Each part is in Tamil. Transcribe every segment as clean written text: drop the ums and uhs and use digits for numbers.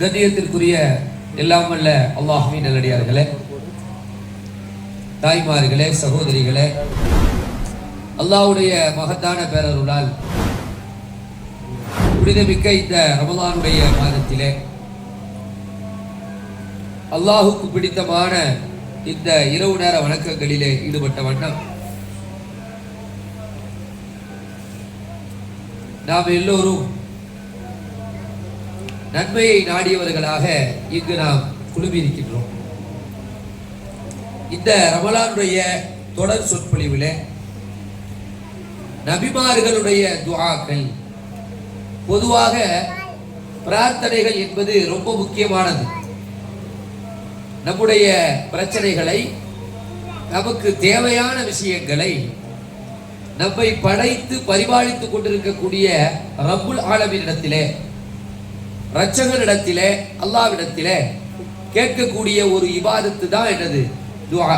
கண்ணியத்திற்குரிய எல்லாம் வல்ல அல்லாஹ்வின் நல்லடியார்களே, தாய்மார்களே, சகோதரிகளே, அல்லாஹ்வுடைய மகத்தான பேரருளால் புனிதமிக்க இந்த ரமலானுடைய மாதத்திலே அல்லாஹுக்கு பிடித்தமான இந்த இரவு நேர வணக்கங்களிலே ஈடுபட்ட வண்ணம் நாம் எல்லோரும் நன்மையை நாடியவர்களாக இங்கு நாம் குழுமியிருக்கின்றோம். இந்த ரமலானுடைய தொடர் சொற்பொழிவிலே நபிமார்களுடைய துஆக்கள், பொதுவாக பிரார்த்தனைகள் என்பது ரொம்ப முக்கியமானது. நம்முடைய பிரச்சனைகளை, நமக்கு தேவையான விஷயங்களை நம்மை படைத்து பரிபாலித்துக் கொண்டிருக்கக்கூடிய ரப்புல் ஆலமீனிடத்திலே, இரட்சகனிடத்திலே, அல்லாஹ்விடத்திலே கேட்கக்கூடிய ஒரு இபாதத்து தான் என்னது? துஆ.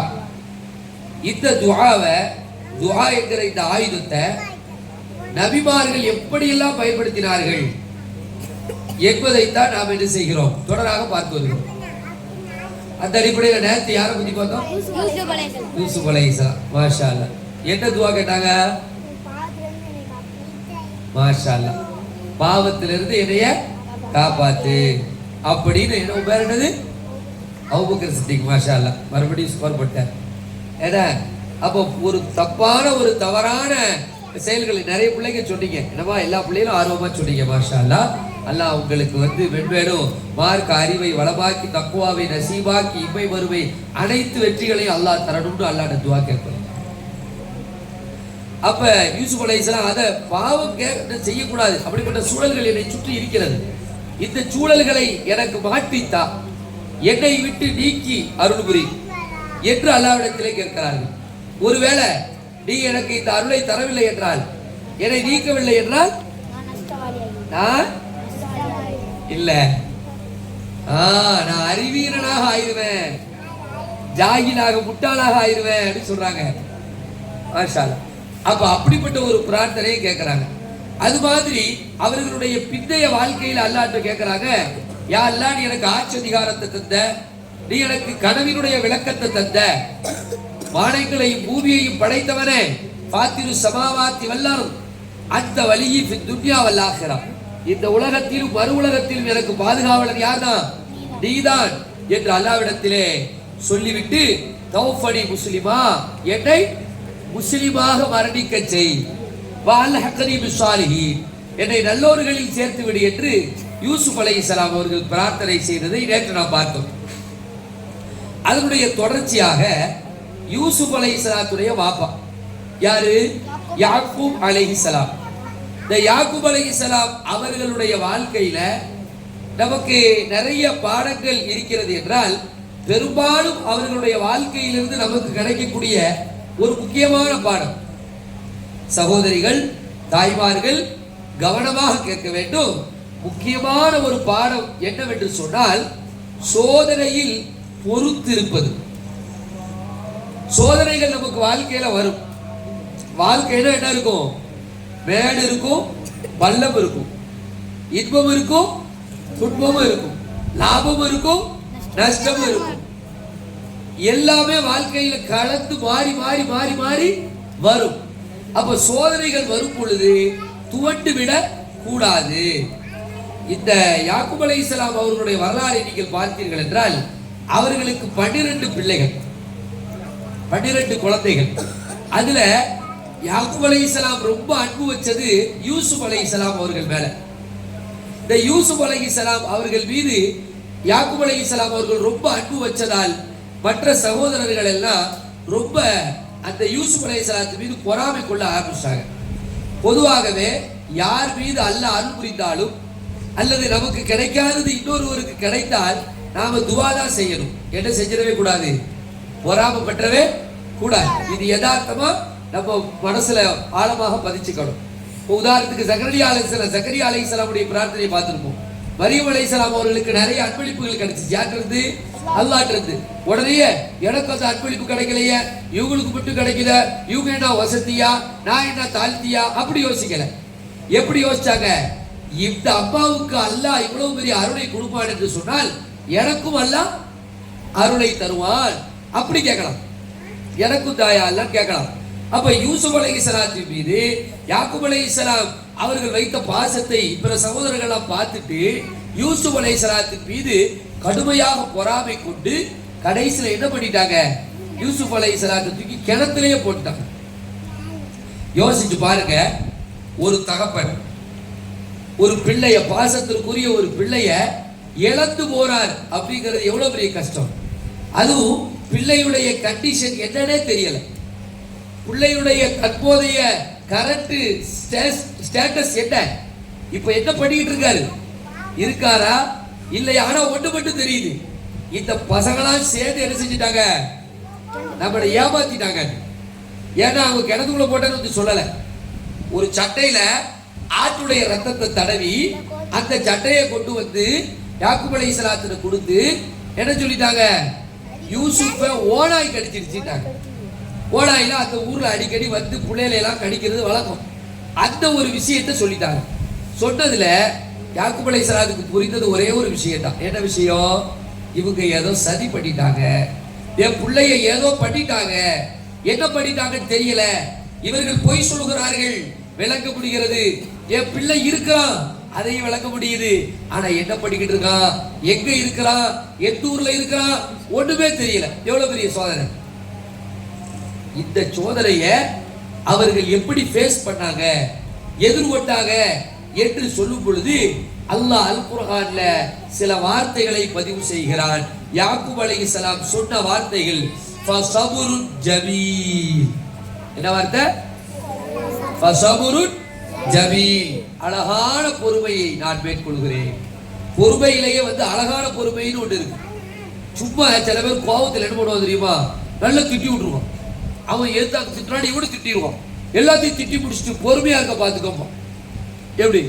இந்த துஆவை, துஆ என்கிற இந்த ஆயுதத்தை நபிமார்கள் எப்படியெல்லாம் பயன்படுத்தினார்கள் என்பதைத்தான் நாம் என்ன செய்கிறோம், தொடராக பார்த்து வருகிறோம். அந்த அடிப்படையில் நேரத்தை யாரை பத்தி பார்த்தோம்? யூசுப் அலைஹிஸ்ஸலாம். மாஷா அல்லாஹ். என்ன துஆ கேட்டாங்க? மாஷா அல்லாஹ், பாவத்திலிருந்து என்னைய காப்பாத்து அப்படின்னு. என்ன பேர்? என்னது? அபூபக்கர் சித்திக். மாஷா அல்லாஹ், மறுபடியும் ஸ்கோர் போட்டார். ஏன்னா அப்போ ஒரு தப்பான, ஒரு தவறான செயல்களை நிறைய பிள்ளைங்க சொன்னீங்க. என்னமா எல்லா பிள்ளைகளும் ஆர்வமா சொன்னீங்க. மாஷா அல்லாஹ். அல்லாஹ் உங்களுக்கு மென்மேலும் மார்க்க அறிவை வளமாக்கி, தக்குவாவை நசீபாக்கி, இம்மை மறுமை அனைத்து வெற்றிகளையும் அல்லாஹ் தரணும்னு அல்லாஹ்ட துஆ கேட்போம். அப்ப யூசுப் அலைஹிஸ்ஸலாம் அதை பாவம் செய்யக்கூடாது, அப்படிப்பட்ட சூழல்கள் என்னை சுற்றி இருக்கிறது, இந்த சூழல்களை எனக்கு மாற்றித்தா, என்னை விட்டு நீக்கி அருள் புரி என்று அல்லாஹ்விடத்திலே கேட்கிறார்கள். ஒருவேளை நீ எனக்கு இந்த அருளை தரவில்லை என்றால், என்னை நீக்கவில்லை என்றால் நான் இல்ல, நான் அறிவீரனாக ஆயிருவேன், ஜாகிலாக, முட்டாளாக ஆயிருவேன் அப்படின்னு சொல்றாங்க. மாஷா அல்லாஹ். அப்ப அப்படிப்பட்ட ஒரு பிரார்த்தனையை கேட்கிறாங்க. அது மாதிரி அவர்களுடைய பிந்தைய வாழ்க்கையில் அல்லாஹ்ட்ட கேட்கிறாங்க, யா அல்லாஹ், நீ எனக்கு ஆட்சி அதிகாரத்தை தந்த, நீ எனக்கு கனவினுடைய விளக்கத்தை தந்த, வானங்களையும் பூமியையும் படைத்தவனே, பாத்திரு சமாவாத்தி வல்லாரும் அந்த வலியி துன்யா வல் ஆகிரா, இந்த உலகத்திலும் மறு உலகத்திலும் எனக்கு பாதுகாவலன் யார்தான்? நீதான் என்று அல்லாஹ்விடத்திலே சொல்லிவிட்டு, தௌஃபனி முஸ்லிமா, என்னை முஸ்லிமாக மரணிக்க செய், வஅல்ஹிக்னி பிஸ்ஸாலிஹீன், என்னை நல்லோர்களில் சேர்த்து விடு என்று யூசுப் அலைஹிஸ்ஸலாம் அவர்கள் பிரார்த்தனை செய்ததை நேற்று நாம் பார்த்தோம். அதனுடைய தொடர்ச்சியாக யூசுப் அலைஹிஸ்ஸலாத்துடைய வாப்பா யாரு? யாக்கூப் அலைஹிஸ்ஸலாம். இந்த யாக்கூப் அலைஹிஸ்ஸலாம் அவர்களுடைய வாழ்க்கையில நமக்கு நிறைய பாடங்கள் இருக்கிறது என்றால், பெரும்பாலும் அவர்களுடைய வாழ்க்கையிலிருந்து நமக்கு கிடைக்கக்கூடிய ஒரு முக்கியமான பாடம், சகோதரிகள், தாய்மார்கள் கவனமாக கேட்க வேண்டும். முக்கியமான ஒரு பாடம் என்னவென்று சொன்னால், சோதனையில் பொறுத்திருப்பது. சோதனைகள் நமக்கு வாழ்க்கையில வரும். வாழ்க்கையில என்ன இருக்கும்? மேடு இருக்கும், பள்ளம் இருக்கும், இன்பம் இருக்கும், துன்பமும் இருக்கும், லாபமும் இருக்கும், நஷ்டமும் இருக்கும். எல்லாமே வாழ்க்கையில கலந்து மாறி மாறி மாறி மாறி வரும். அப்ப சோதனைகள் வரும் பொழுது துவண்டு விட கூடாது. இந்த யாக்கூப் அலைஹிஸ்ஸலாம் அவர்களுடைய வரலாறை நீங்கள் பார்த்தீர்கள் என்றால், அவர்களுக்கு 12 பிள்ளைகள், 12 குழந்தைகள். அதுல யாக்கூப் அலைஹிஸ்ஸலாம் ரொம்ப அன்பு வச்சது யூசுப் அலைஹிஸ்ஸலாம் அவர்கள் மேல. இந்த யூசுப் அலைஹிஸ்ஸலாம் அவர்கள் மீது யாக்கூப் அலைஹிஸ்ஸலாம் அவர்கள் ரொம்ப அன்பு வச்சதால் மற்ற சகோதரர்கள் எல்லாம் ரொம்ப அந்த யூசுப் அலைஹிஸ்ஸலாத்து மீது பொறாமை கொள்ள ஆரம்பிச்சாங்க. பொதுவாகவே யார் மீது அல்லாஹ் அருள் புரிந்தாலும், அல்லது நமக்கு கிடைக்காதது இன்னொருவருக்கு கிடைத்தால் நாம துஆ தான் செய்யணும். என்ன செஞ்சிடவே கூடாது? பொறாமை பற்றவே கூடாது. இது யதார்த்தமா நம்ம மனசுல ஆழமாக பதிச்சுக்கணும். உதாரணத்துக்கு ஜக்கரியா அலைஹிஸ்ஸலாமுடைய பிரார்த்தனையை பார்த்திருப்போம். மரியம் அலைஹிஸ்ஸலாம் அவர்களுக்கு நிறைய அன்பளிப்புகள் கிடைச்சிச்சு. யார்கிட்ட? அல்லாஹ்ட்ட இருந்து. உடனே எனக்கு அந்த அன்பளிப்பு கிடைக்கலையே, இவங்களுக்கு மட்டும் கிடைக்குத, இவங்க என்ன வசதியா, நான் என்ன தாழ்த்தியா, அப்படி யோசிக்கல. எப்படி யோசிச்சாங்க? இந்த அம்மாவுக்கு அல்லாஹ் இவ்வளவு பெரிய அருளை கொடுப்பான் என்று சொன்னால் எனக்கும் அல்லாஹ் அருளை தருவான் அப்படி கேட்கலாம். எனக்கும் தாயா அல்லாஹ் கேட்கலாம். அப்ப யூசுப் அலைஹிஸ்ஸலாத்தின் மீது யாக்கூப் அலைஹிஸ்ஸலாம் அவர்கள் வைத்த பாசத்தை பிற சகோதரர்கள் பார்த்துட்டு யூசுப் அலைஹிஸ்ஸலாத்தின் மீது கடுமையாக பொறாமை கொண்டு கடைசியில் என்ன பண்ணிட்டாங்க, யூசுப் அலைஹிஸ்ஸலாத்தை தூக்கி கிணத்திலேயே போட்டாங்க. யோசிச்சு பாருங்க, ஒரு தகப்பன் ஒரு பிள்ளைய, பாசத்திற்குரிய ஒரு பிள்ளைய இழந்து போறார் அப்படிங்கிறது எவ்வளவு பெரிய கஷ்டம். அதுவும் பிள்ளையுடைய கண்டிஷன் என்னன்னே தெரியல. பிள்ளையுடைய தற்போதைய கரண்ட் ஸ்டேட்டஸ் என்ன, இப்ப என்ன பண்ணிட்டு இருக்காரு, இருக்காரா இல்லையா? ஆனா ஒன்று மட்டும் தெரியுது, இந்த பசங்களாம் சேர்ந்து என்ன செஞ்சுட்டாங்க, நம்மளை ஏமாத்திட்டாங்க. ஏன்னா அவங்க கிணத்துக்குள்ள போட்டேன்னு சொல்லல. ஒரு சட்டையில ஆட்டுடைய ரத்தத்தை தடவி அந்த சட்டையை கொண்டு வந்து யாக்கூப் அலைஹிஸ்ஸலாத்துக்கு கொடுத்து என்ன சொல்லிட்டாங்க, யூசுப்பை ஓனாய் கடிச்சிருச்சுட்டாங்க. ஓனாயில அந்த ஊர்ல அடிக்கடி வந்து புள்ளையில எல்லாம் கடிக்கிறது வழக்கம். அந்த ஒரு விஷயத்தை சொல்லிட்டாங்க. சொன்னதுல யாக்கூப் அலைஹிஸ்ஸலாத்துக்கு புரிந்தது ஒரே ஒரு விஷயம் தான். என்ன விஷயம், இவங்க ஏதோ சதி பண்ணிட்டாங்க, என் பிள்ளைய ஏதோ பண்ணிட்டாங்க. என்ன பண்ணிட்டாங்கன்னு தெரியல, இவர்கள் பொய் சொல்கிறார்கள் விளங்க முடிகிறது. என் பிள்ளை இருக்கிறான் அதையும் விளங்க முடியுது. ஆனா என்ன பண்ணிக்கிட்டு இருக்கான், எங்க இருக்கிறான், எந்த ஊர்ல இருக்கிறான் ஒண்ணுமே தெரியல. எவ்வளவு பெரிய சோதனை. இந்த சோதனைய அவர்கள் எப்படி ஃபேஸ் பண்ணாங்க, எதிர்கொண்டாங்க என்று சொல்லும் பொழுது அல்லாஹ் அல் குர்ஆன்ல சில வார்த்தைகளை பதிவு செய்கிறான். யாக்கூப் அலைஹிஸ்ஸலாம் சொன்ன வார்த்தைகள் ஃபஸபுருன் ஜமீல். என்ன வார்த்தை, ஃபஸபுருன் ஜமீல், அழகான பொறுமையை நான் மேற்கொள்கிறேன். பொறுமையிலேயே வந்து அழகான பொறுமைன்னு ஒன்று இருக்கு. சும்மா சில பேர் கோபத்தில் என்ன பண்ணுவோம் தெரியுமா, நல்லா திட்டி விட்டுருவோம். அவன் எதுக்கு திட்டாடி இவனு திட்டிடுவான். எல்லாத்தையும் திட்டி முடிச்சுட்டு பொறுமையா இருக்க பார்த்துக்கோமா. எப்படி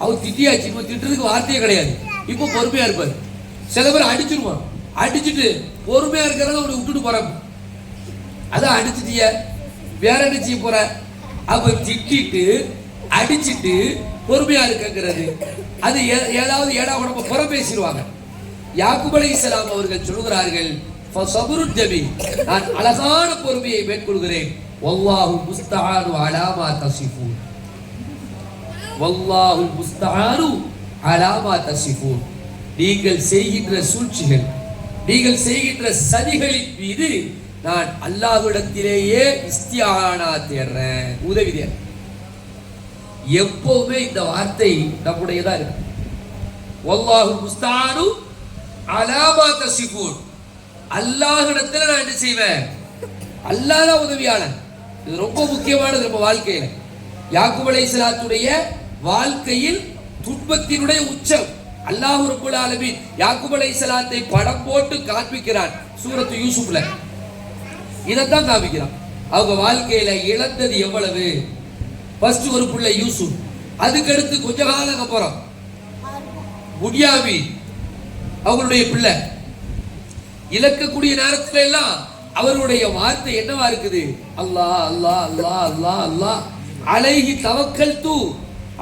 அவன் திட்டியாச்சு, இப்போ திட்டுறதுக்கு வார்த்தையே கிடையாது, இப்போ பொறுமையா இருப்பாரு. சில பேர் அடிச்சிருவான், அடிச்சுட்டு பொறுமையா இருக்கிறத அவனை விட்டுட்டு போறான். அதான் அடிச்சுட்டிய வேற என்ன செய்ய போற, அப்ப திட்டிட்டு அடிச்சுட்டு பொறுமையா இருக்குங்கிறது அது ஏதாவது ஏடா உடம்ப புற பேசிடுவாங்க. யாக்கூப் அலைஹிஸ்ஸலாம் அவர்கள் சொல்கிறார்கள், ஃபஸபுருன் ஜமீல், நான் அழகான பொறுமையை மேற்கொள்கிறேன். வல்லாஹு முஸ்தஆனு அலா மா தஸிஃபூன், வல்லாஹு முஸ்தஆனு அலா மா தஸிஃபூன், நீங்கள் செய்கின்ற சூழ்ச்சிகள், நீங்கள் செய்கின்ற சதிகளின் மீது நான் அல்லாஹ்விடத்திலேயே இஸ்திஆனா தேடுறேன், உதவி தேடுறேன். எப்பவுமே இந்த வார்த்தை நம்முடையதா இருக்கு. வல்லாஹு முஸ்தஆனு அலா மா தஸிஃபூன், அல்லாஹ்விடத்துல நான் என்ன செய்வேன், அல்லாஹ் தான் உதவியாளன். இது ரொம்ப முக்கியமானது நம்ம வாழ்க்கையில. யாக்கூப் அலைஹிஸ்ஸலாத்துடைய வாழ்க்கையில் துன்பத்தினுடைய உச்சம். அல்லாஹ் ரப்பல் ஆலமீன் யாக்கூப் அலைஹிஸ்ஸலாத்தை படம் போட்டு காண்பிக்கிறான் சூரத்து யூசுப்ல. இதைத்தான் காமிக்கிறான். அவங்க வாழ்க்கையில இழந்தது எவ்வளவு. ஃபர்ஸ்ட் ஒரு பிள்ளை யூசுப், அதுக்கடுத்து கொஞ்ச காலம் அப்புறம் புன்யாமீன் அவங்களுடைய பிள்ளை. இழக்கக்கூடிய நேரத்துல எல்லாம் அவருடைய வார்த்தை என்னவா இருக்குது, அல்லாஹ் அல்லாஹ் அல்லாஹ் அல்லாஹ் அல்லாஹ் அலைஹி தவக்கல்து.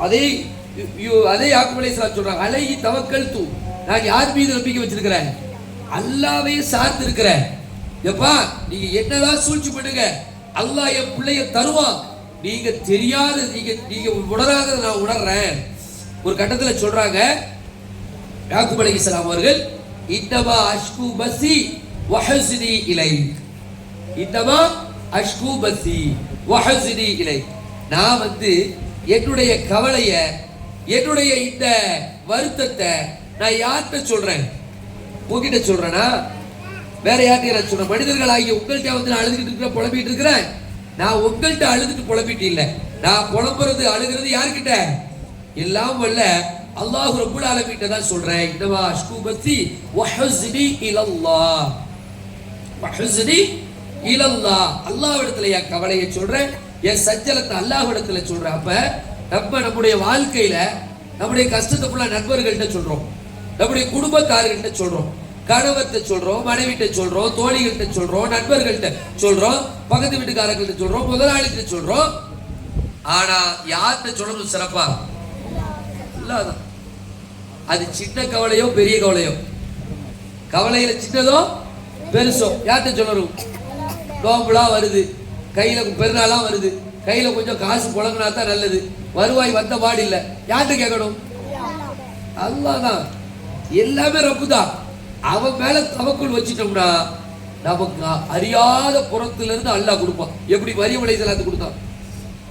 அதே யாக்கூப் அலைஹிஸ்ஸலாம் சொல்றாங்க, அலைஹி தவக்கல்து, நான் யார் மீது நம்பிக்கை வச்சிருக்கிறேன், அல்லாஹ்வையே சார்ந்து இருக்கிறேன். எப்பா நீங்க என்னதான் சூழ்ச்சி பண்ணுங்க, அல்லாஹ் என் பிள்ளைய தருவான். நீங்க தெரியாத நீங்க உணராத நான் உணர்றேன். ஒரு கட்டத்துல சொல்றாங்க யாக்கூப் அலைஹிஸ்ஸலாம் அவர்கள், இன்னமா அஷ்கு பஸி வஹஸ்னி இலைக், இன்னமா அஷ்கு பஸி வஹஸ்னி இலைக், நான் வந்து என்னுடைய கவலைய, என்னுடைய இந்த வருத்தத்தை நான் யார்கிட்ட சொல்றேன், உங்ககிட்ட சொல்றேனா வேற யார்கிட்ட சொல்றேன்? மனிதர்கள் ஆகிய உங்கள்கிட்ட வந்து நான் அழுதுகிட்டு இருக்கிற, புலம்பிட்டு இருக்கிறேன். நான் உங்கள்கிட்ட அழுதுட்டு புலம்பிட்டு இல்லை, நான் புலம்புறது அழுகிறது யார்கிட்ட, எல்லாம் வல்ல அல்லாஹ் ரப்பல் ஆலமீன் தான் சொல்றேன். இன்னமா அஷ்கு பஸி வஹஸ்னி இலல்லாஹ், வஹஸ்னி இலல்லாஹ், அல்லாஹ்விடத்துல என் கவலையை சொல்றேன், என் சஞ்சலத்தை அல்லாஹ்விடத்துல சொல்றேன். அப்ப நம்முடைய வாழ்க்கையில நம்முடைய கஷ்டத்தை ஃபுல்லா நண்பர்கள்ட்ட சொல்றோம், நம்முடைய குடும்பத்தார்கள்ட்ட சொல்றோம், கணவர்கிட்ட சொல்றோம், மனைவிட்ட சொல்றோம், தோழிகள்கிட்ட சொல்றோம், நண்பர்கள்ட்ட சொல்றோம், பக்கத்து வீட்டுக்காரர்கள்ட்ட சொல்றோம், முதலாளிகிட்ட சொல்றோம். ஆனா யார்கிட்ட சொல்லணும் சிறப்பா, அல்லாஹ் தான். அது சின்ன கவலையோ பெரிய கவலையோ, கவலையில சின்னதோ பெருசோ யார்கிட்ட சொல்லணும்? நோம்புலாம் வருது, கையில பெருநாளாம் வருது, கையில கொஞ்சம் காசு புழங்கினா தான் நல்லது, வருவாய் வந்த பாடு இல்லை, யார்கிட்ட கேட்கணும்? அல்லாஹ் தான். எல்லாமே ரப்பு தான். அவன் மேல தவக்குள் வச்சுட்டோம்னா நமக்கு அறியாத புறத்துல இருந்து அல்லாஹ் கொடுப்பான். எப்படி மரியம் அலைஹிஸ்ஸலாத்துக்கு கொடுத்தான்,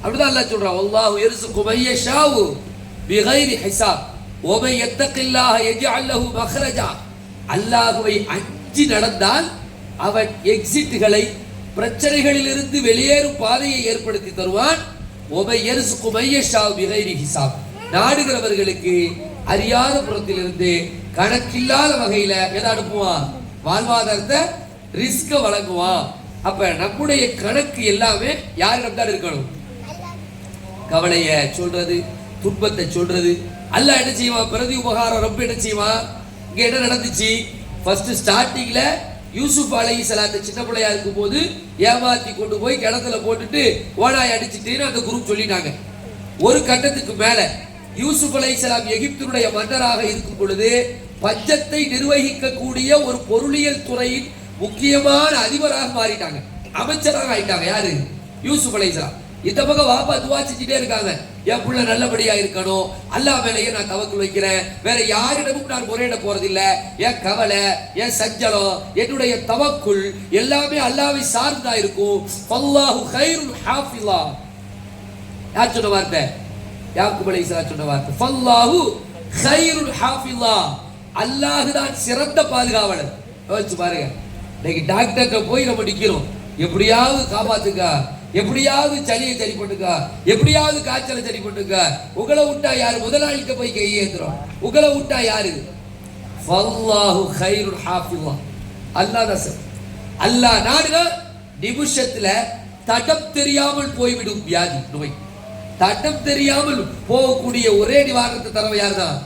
அப்படிதான் அல்லாஹ் சொல்றான். அல்லாஹ் யர்ஸுகு மன் யஷாஉ பிகைரி ஹிசாப் வ மன் யத்தகில்லாஹ யஜ்அல் லஹு மக்ரஜா. அல்லாஹ்வை அஞ்சி நடந்தால் அவன் எக்ஸிட்களை, பிரச்சனைகளில் இருந்து வெளியேறும் பாதையை ஏற்படுத்தி தருவான். வ மன் யர்ஸுகு மன் யஷாஉ பிகைரி ஹிசாப். நாடுகிறவர்களுக்கு அறியாத புறத்திலிருந்து கணக்கில்லாத வகையில எதை அனுப்புவான்? வாழ்வாதாரத்தை, ரிஸ்க வழங்குவான். அப்ப நம்முடைய கணக்கு எல்லாமே யாரிடம் தான் இருக்கணும்? கவலைய சொல்றது, துன்பத்தை சொல்றது. அல்லாஹ் என்ன செய்வான்? பிரதி உபகாரம் ரொம்ப என்ன செய்வான்? இங்க என்ன நடந்துச்சு? ஃபர்ஸ்ட் ஸ்டார்டிங்ல யூசுப் அலைஹிஸ்ஸலாத்தை சின்ன பிள்ளையா இருக்கும் போது ஏமாத்தி கொண்டு போய் கிணத்துல போட்டுட்டு ஓனாய் அடிச்சுட்டு அந்த குரூப் சொல்லிட்டாங்க. ஒரு கட்டத்துக்கு மேல யூசுப் அலைஹிஸ்ஸலாம் எகிப்தினுடைய மன்னராக இருக்கும் பொழுது பஞ்சத்தை நிர்வகிக்க கூடிய ஒரு பொருளியல் துறையின் முக்கியமான அதிபராக மாறிட்டாங்க, அமைச்சராக ஆயிட்டாங்க. யாரு? யூசுப் அலைஹிஸ்ஸலாம். இந்த பக்கம் வாப்பா துவா செஞ்சுட்டே இருக்காங்க, என் புள்ள நல்லபடியா இருக்கணும், அல்லாஹ் மேலேயே நான் தவக்குள் வைக்கிறேன், வேற யாரிடமும் நான் முறையிட போறதில்ல, என் கவலை, என் சஞ்சலம், என்னுடைய தவக்குள் எல்லாமே அல்லாஹ்வை சார்ந்தா இருக்கும். ஃபல்லாஹு கைருல் ஹாஃபிலா. யார் சொன்ன வார்த்தை? யாக்கூப் அலைஹிஸ்ஸலாம் சொன்ன வார்த்தை. ஃபல்லாஹு கைருல் ஹாஃபிலா. அல்லாஹ் தான் சிறந்த பாதுகாவலர். யோசிச்சு பாருங்க, இன்னைக்கு டாக்டர்கிட்ட போய் நம்ம நிக்கிறோம், எப்படியாவது காப்பாத்துக்க, எப்படியாவது சளியை சரி பண்ணுங்க, எப்படியாவது காய்ச்சலை சரி பண்ணுங்க. உங்களை விட்டா யாரு? முதலாளிகிட்ட போய் கையேத்துறோம். உங்களை விட்டா யாரு? ஃபல்லாஹு கைருல் ஹாஃபிலா. அல்லாஹ் தான். அல்லாஹ் நாடுனா நிமிஷத்துல தடம் தெரியாமல் போய்விடும் வியாதி, நோய். தடம் தெரியாமல் போகக்கூடிய ஒரே நிவாரணத்தை தரவ யார் தான்?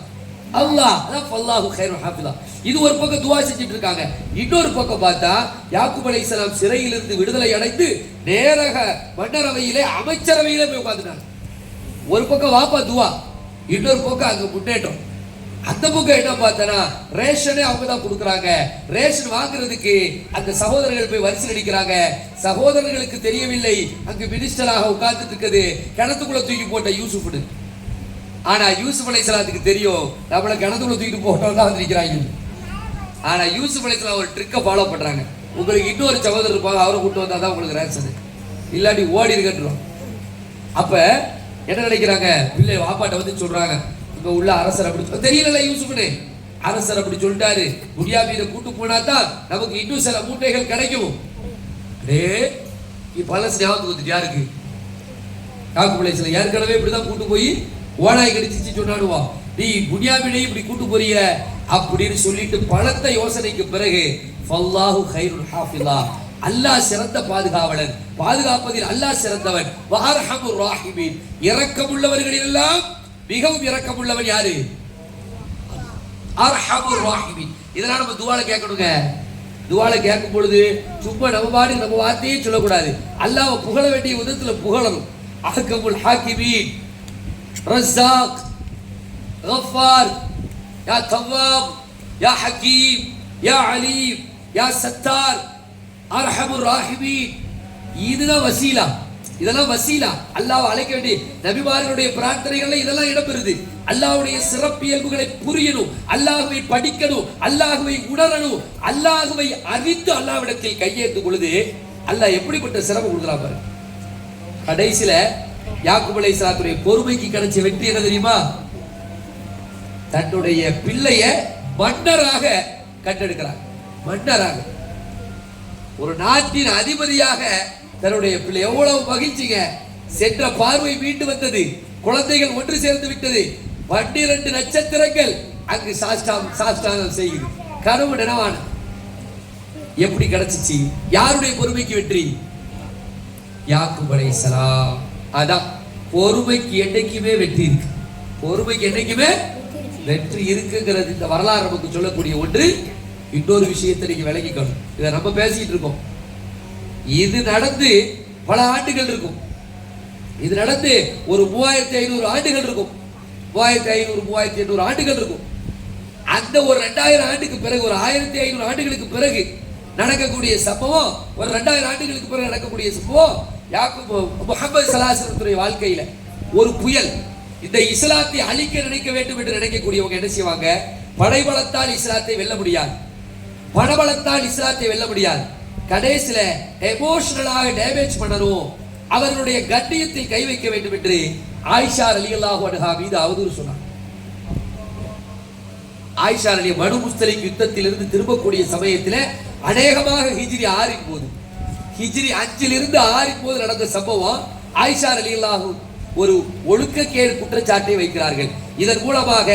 அல்லாஹ். அதான் ஃபல்லாஹு கைருல் ஹாஃபிலா. இது ஒரு பக்கம் துவா செஞ்சுட்டு இருக்காங்க. இன்னொரு பக்கம் பார்த்தா யாக்கூப் அலைஹிஸ்ஸலாம் சிறையிலிருந்து விடுதலை அடைந்து நேரக மன்னரவையிலே, அமைச்சரவையிலே போய் உட்கார்ந்துட்டாங்க. ஒரு பக்கம் வாப்பா துவா, இன்னொரு பக்கம் அங்க முன்னேற்றம். அந்த பக்கம் என்ன பார்த்தனா, ரேஷனே அவங்க தான் கொடுக்குறாங்க. ரேஷன் வாங்குறதுக்கு அந்த சகோதரர்கள் போய் வரிசை அடிக்கிறாங்க. சகோதரர்களுக்கு தெரியவில்லை அங்கு மினிஸ்டராக உட்கார்ந்துட்டு இருக்குது கிணத்துக்குள்ள தூக்கி போட்ட யூசுப்னு. ஆனா யூசுப் அலைஹிஸ்ஸலாத்துக்கு தெரியும் நம்மள கிணத்துக்குள்ள தூக்கிட்டு போட்டோம் தான் வந்திருக்கிறாங்க. ஆனா யூசுப் அலைஹிஸ்ஸலாம் ஒரு ட்ரிக்கை ஃபாலோ பண்றாங்க. உங்களுக்கு இன்னொரு சகோதரர் இருப்பாங்க, அவரை கூட்டு வந்தா தான் உங்களுக்கு ரேஷன், இல்லாட்டி ஓடி இருக்கட்டுரும். அப்ப என்ன நினைக்கிறாங்க? பிள்ளை வாப்பாட்ட வந்து சொல்றாங்க, இங்க உள்ள அரசர் அப்படி தெரியல யூசுப்னு, அரசர் அப்படி சொல்லிட்டாரு, புனியாமீனை கூட்டு போனா தான் நமக்கு இன்னும் சில மூட்டைகள் கிடைக்கும். பழசு ஞாபகத்துக்கு வந்துட்டு யாருக்கு? யாக்கூப் அலைஹிஸ்ஸலாம் ஏற்கனவே இப்படிதான் கூட்டு போய் ஓனாய் கடிச்சிச்சு சொன்னாடுவா, நீ புனியாமீனை இப்படி கூட்டு போறிய அப்படின்னு சொல்லிட்டு பலத்த யோசனைக்கு பிறகு ஃபல்லாஹு கைருல் ஹாஃபிலா. அல்லாஹ் சிறந்த பாதுகாவலன், பாதுகாப்பதில் அல்லாஹ் சிறந்தவன். வஅர்ஹமுர் ராஹிமீன். இரக்கமுள்ளவர்களில் எல்லாம் மிகவும் இரக்கமுள்ளவன் யாரு? அர்ஹமுர் ராஹிமீன். இதெல்லாம் நம்ம துஆல கேட்கணுங்க. துஆல கேட்கும் பொழுது சும்மா நம்ம பாடி நம்ம வார்த்தையே சொல்லக்கூடாது, அல்லாஹ்வை புகழ வேண்டிய விதத்துல புகழணும். அஹ்கமுல் ஹாகிமீன், ரஸாக், கஃபார், யா தவ்வாப், யா ஹக்கீம், யா அலீம், யா சத்தார், அர்ஹமுர் ராஹிமீன். இதுதான் வசீலா. இதெல்லாம் வசீலா. அல்லாஹ்வை அழைக்க வேண்டிய நபிமார்களுடைய பிரார்த்தனைகள்ல இதெல்லாம் இடம்பெறுது. அல்லாஹ்வுடைய சிறப்பியல்புகளை புரியணும், அல்லாஹ்வை படிக்கணும், அல்லாஹ்வை உணரணும், அல்லாஹ்வை அறிந்து அல்லாஹ்விடத்தில் கையேற்றும் பொழுது அல்லாஹ் எப்படிப்பட்ட சிறப்பு கொடுக்குறான் பாரு. கடைசியில யாக்கூப் அலைஹிஸ்ஸலாத்துடைய பொறுமைக்கு கிடைச்ச வெற்றி என்ன தெரியுமா? தன்னுடைய பிள்ளைய மன்னராக கண்டெடுக்கிறார். மன்னராக, ஒரு நாட்டின் அதிபதியாக தன்னுடைய பிள்ளை. எவ்வளவு மகிழ்ச்சிங்க! சென்ற பார்வை மீண்டு வந்தது, குழந்தைகள் ஒன்று சேர்ந்து விட்டது, 12 நட்சத்திரங்கள் அங்கு சாஷ்டாங்கம் செய்யுது. கனவு நினைவான எப்படி கிடைச்சிச்சு? யாருடைய பொறுமைக்கு வெற்றி? யாக்கூப் அலைஹிஸ்ஸலாம். அதான் பொறுமைக்கு என்னைக்குமே வெற்றி இருக்கு. பொறுமைக்கு என்னைக்குமே வெற்றி இருக்குங்கிறது இந்த வரலாறு நமக்கு சொல்லக்கூடிய ஒன்று. இன்னொரு விஷயத்தை நீங்க விளங்கிக்கணும். இதை நம்ம பேசிட்டு இருக்கோம், இது நடந்து பல ஆண்டுகள் இருக்கும். இது நடந்து ஒரு 3500 ஆண்டுகள் இருக்கும். 3500 3800 ஆண்டுகள் இருக்கும். அந்த ஒரு 2000 ஆண்டுக்கு பிறகு, ஒரு 1500 ஆண்டுகளுக்கு பிறகு நடக்கக்கூடிய சம்பவம், ஒரு 2000 ஆண்டுகளுக்கு பிறகு நடக்கக்கூடிய சம்பவம் யாக்கூப் முஹம்மது ஸல்லல்லாஹு அலைஹி வஸல்லம் வாழ்க்கையில ஒரு புயல். இந்த இஸ்லாத்தை அழிக்க நினைக்க வேண்டும் என்று நினைக்கக்கூடியவங்க என்ன செய்வாங்க? படைபலத்தால் இஸ்லாத்தை வெல்ல முடியாது, பணபலத்தால் இஸ்லாத்தை வெல்ல முடியாது. கடைசியில எமோஷனலாக டேமேஜ் பண்ணணும், அவர்களுடைய கண்ணியத்தை கை வைக்க வேண்டும் என்று ஆயிஷா ரலியல்லாஹு அன்ஹா மீது அவதூறு சொன்னார். ஆயிஷா ரலிய பனு முஸ்தலிக் யுத்தத்திலிருந்து திரும்பக்கூடிய சமயத்தில் அநேகமாக ஹிஜ்ரி 6 போது, ஹிஜ்ரி 5 6 நடந்த சம்பவம். ஆயிஷா ரலியல்லாஹு ஒரு ஒழுக்கக்கேடு குற்றச்சாட்டை வைக்கிறார்கள். இதன் மூலமாக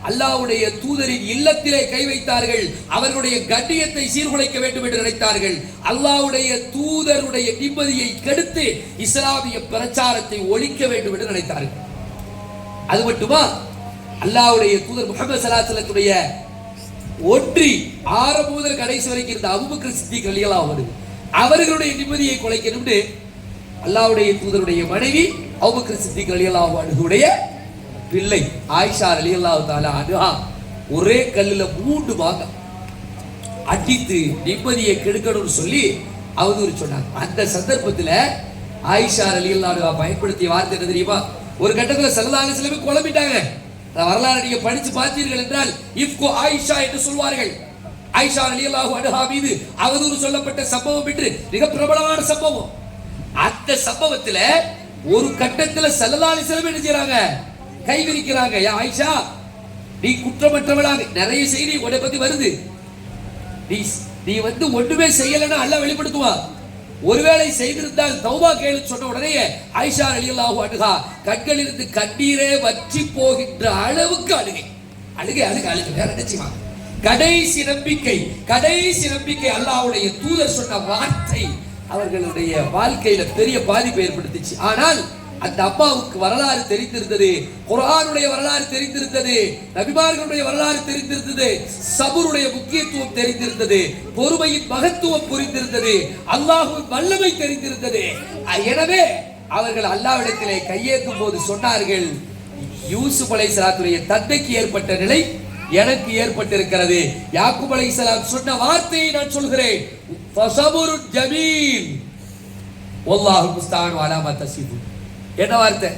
அல்லாஹ்வுடைய தூதரின் இல்லத்திலே கை வைத்தார்கள், அவர்களுடைய கண்ணியத்தை சீர்குலைக்க வேண்டும் என்று நினைத்தார்கள். அல்லாஹ்வுடைய தூதருடைய நிம்மதியை கெடுத்து இஸ்லாமிய பிரச்சாரத்தை ஒழிக்க வேண்டும் என்று நினைத்தார்கள். அது மட்டுமா, அல்லாஹ்வுடைய தூதர் முஹம்மது ஸல்லல்லாஹு அலைஹி வஸல்லத்துடைய ஒன்றி ஆரம்பம் முதல் கடைசி வரைக்கும் இருந்த அபூபக்கர் சித்திக் ரலியல்லாஹு அன்ஹு அவர்களுடைய நிம்மதியை குலைக்கணும்னு அல்லாஹ்வுடைய தூதருடைய மனைவி அபூபக்கர் சித்திக் ரலியல்லாஹு அன்ஹுடைய பிள்ளை ஆயிஷா ரலியல்லாஹு தஆலா அன்ஹா ஒரே கல்லுல 3 பாக அடித்து நிம்மதியை கெடுக்கணும்னு சொல்லி அவதூறு சொன்னாங்க. அந்த சந்தர்ப்பத்தில் ஆயிஷா ரலியல்லாஹு அன்ஹா பயன்படுத்திய வார்த்தை என்ன தெரியுமா? ஒரு கட்டத்தில் ஸல்லல்லாஹு அலைஹி வஸல்லம் குழம்பிட்டாங்க. வரலாறு நீங்க படிச்சு பார்த்தீர்கள் என்றால் இஃப்கு ஆயிஷா என்று சொல்வார்கள். ஆயிஷா ரலியல்லாஹு அன்ஹா மீது அவதூறு சொல்லப்பட்ட சம்பவம் என்று மிக பிரபலமான சம்பவம். அந்த சம்பவத்தில் ஒரு கட்டத்தில் ஸல்லல்லாஹு அலைஹி வஸல்லம் என்ன செய்றாங்க? கை விரிக்கிறாங்க. யா ஆயிஷா, நீ குற்றமற்றவளாக, நிறைய செய்தி உன்னை பத்தி வருது, நீ ஒன்றுமே செய்யலைன்னா அல்லாஹ் வெளிப்படுத்துவான். ஒருவேளை செய்திருந்தால் தௌபா கேளு சொன்ன உடனே ஆயிஷா ரலியல்லாஹு அன்ஹா கண்களிலிருந்து கண்ணீரே வற்றி போகின்ற அளவுக்கு அழுகை அழுகை அழுகை அழுகை வேற நினைச்சுமா. கடைசி நம்பிக்கை அல்லாஹ்வுடைய தூதர் சொன்ன வார்த்தை அவர்களுடைய வாழ்க்கையில பெரிய பாதிப்பை ஏற்படுத்திச்சு. ஆனால் அந்த அம்மாவுக்கு வரலாறு தெரிந்திருந்தது, குர்ஆனுடைய வரலாறு தெரிந்திருந்தது, நபிமார்களுடைய வரலாறு தெரிந்திருந்தது, சபருடைய முக்கியத்துவம் தெரிந்திருந்தது, பொறுமையின் மகத்துவம் புரிந்திருந்தது, அல்லாஹ்வின் வல்லமை தெரிந்திருந்தது. எனவே அவர்கள் அல்லாஹ்விடத்திலே கையேந்தும் போது சொன்னார்கள், யூசுப் அலைஹிஸ்ஸலாத்துடைய தந்தைக்கு ஏற்பட்ட நிலை எனக்கு ஏற்பட்டிருக்கிறது. யாக்கூப் அலைஹிஸ்ஸலாம் சொன்ன வார்த்தையை நான் சொல்கிறேன், ஃபஸபுருன் ஜமீல் வல்லாஹு முஸ்தஆன் அலா மா தஸிஃபூன். என்ன வார்த்தை?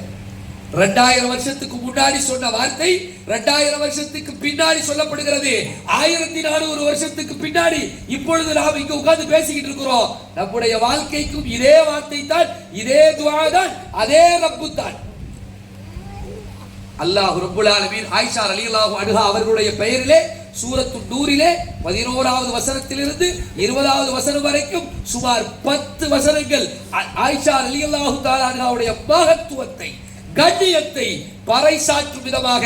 2000 வருஷத்துக்கு முன்னாடி சொன்ன வார்த்தை 2000 வருஷத்துக்கு பின்னாடி சொல்லப்படுகிறது. 1400 வருஷத்துக்கு பின்னாடி இப்பொழுது நாம் இங்க உட்கார்ந்து பேசிக்கிட்டு இருக்கிறோம். நம்முடைய வாழ்க்கைக்கும் இதே வார்த்தை தான், இதே துஆ தான், அதே ரப்பு தான். அல்லாஹ் ரப்புல் ஆலமீன் ஆயிஷா ரலியல்லாஹு அன்ஹா அவர்களுடைய பெயரிலே சூரத்து நூரிலே 11வது வசனத்திலிருந்து 20வது வசனம் வரைக்கும் சுமார் 10 வசனங்கள் ஆயிஷா ரலியல்லாஹு தஆலா அன்ஹாவுடைய மகத்துவத்தை, கண்ணியத்தை பறைசாற்றும் விதமாக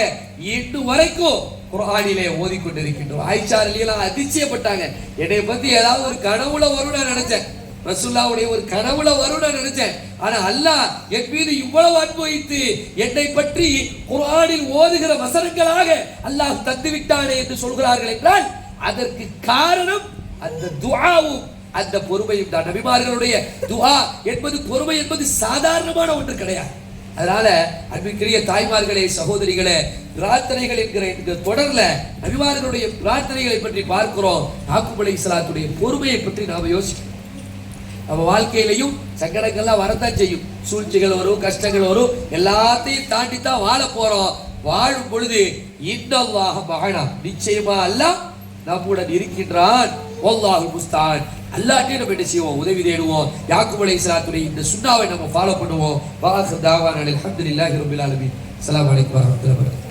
இன்று வரைக்கும் குர்ஆனிலே ஓதிக்கொண்டிருக்கின்றோம். ஆயிஷா ரலியல்லாஹு அதிசயப்பட்டாங்க. என்னை பத்தி ஏதாவது ஒரு கனவுல வரும்னு நான் நினைச்சேன், ரசூலுல்லாஹ்வுடைய ஒரு கனவுல வரும்னு நினைச்சேன். ஆனா அல்லாஹ் என் மீது இவ்வளவு அன்பு வைத்து என்னை பற்றி குர்ஆனில் ஓதுகிற வசனங்களாக அல்லாஹ் தந்து விட்டானே என்று சொல்கிறார்கள் என்றால் அதற்கு காரணம் அந்த துஆவும் அந்த பொறுமையும் தான். நபிமார்களுடைய துஆ என்பது, பொறுமை என்பது சாதாரணமான ஒன்று கிடையாது. அதனால அன்பிற்குரிய தாய்மார்களே, சகோதரிகளே, பிரார்த்தனைகள் என்கிற இந்த தொடர்ல நபிமார்களுடைய பிரார்த்தனைகளை பற்றி பார்க்கிறோம். யாக்கூப் அலைஹிஸ்ஸலாத்துடைய பொறுமையை பற்றி நாம யோசிக்கணும். நம்ம வாழ்க்கையிலையும் சங்கடங்கள்லாம் வரத்தான் செய்யும், சூழ்ச்சிகள் வரும், கஷ்டங்கள் வரும், எல்லாத்தையும் தாண்டி தான் வாழ போறோம். வாழும் பொழுது இன்னல்லாஹ மஅனா, நிச்சயமா அல்லாஹ் நம்முடன் இருக்கின்றான். வல்லாஹு முஸ்தஆன், அல்லாஹ்ட்டே நம்ம என்ன செய்வோம்? உதவி தேடுவோம். யாக்கூப் அலைஹிஸ்ஸலாத்துடைய இந்த சுன்னாவை நம்ம ஃபாலோ பண்ணுவோம். வாஹிர் தாவானா அல்ஹம்துலில்லாஹி ரப்பில் ஆலமீன். அஸ்ஸலாமு அலைக்கும் வரஹ்மத்துல்லாஹி வபரகாத்துஹு.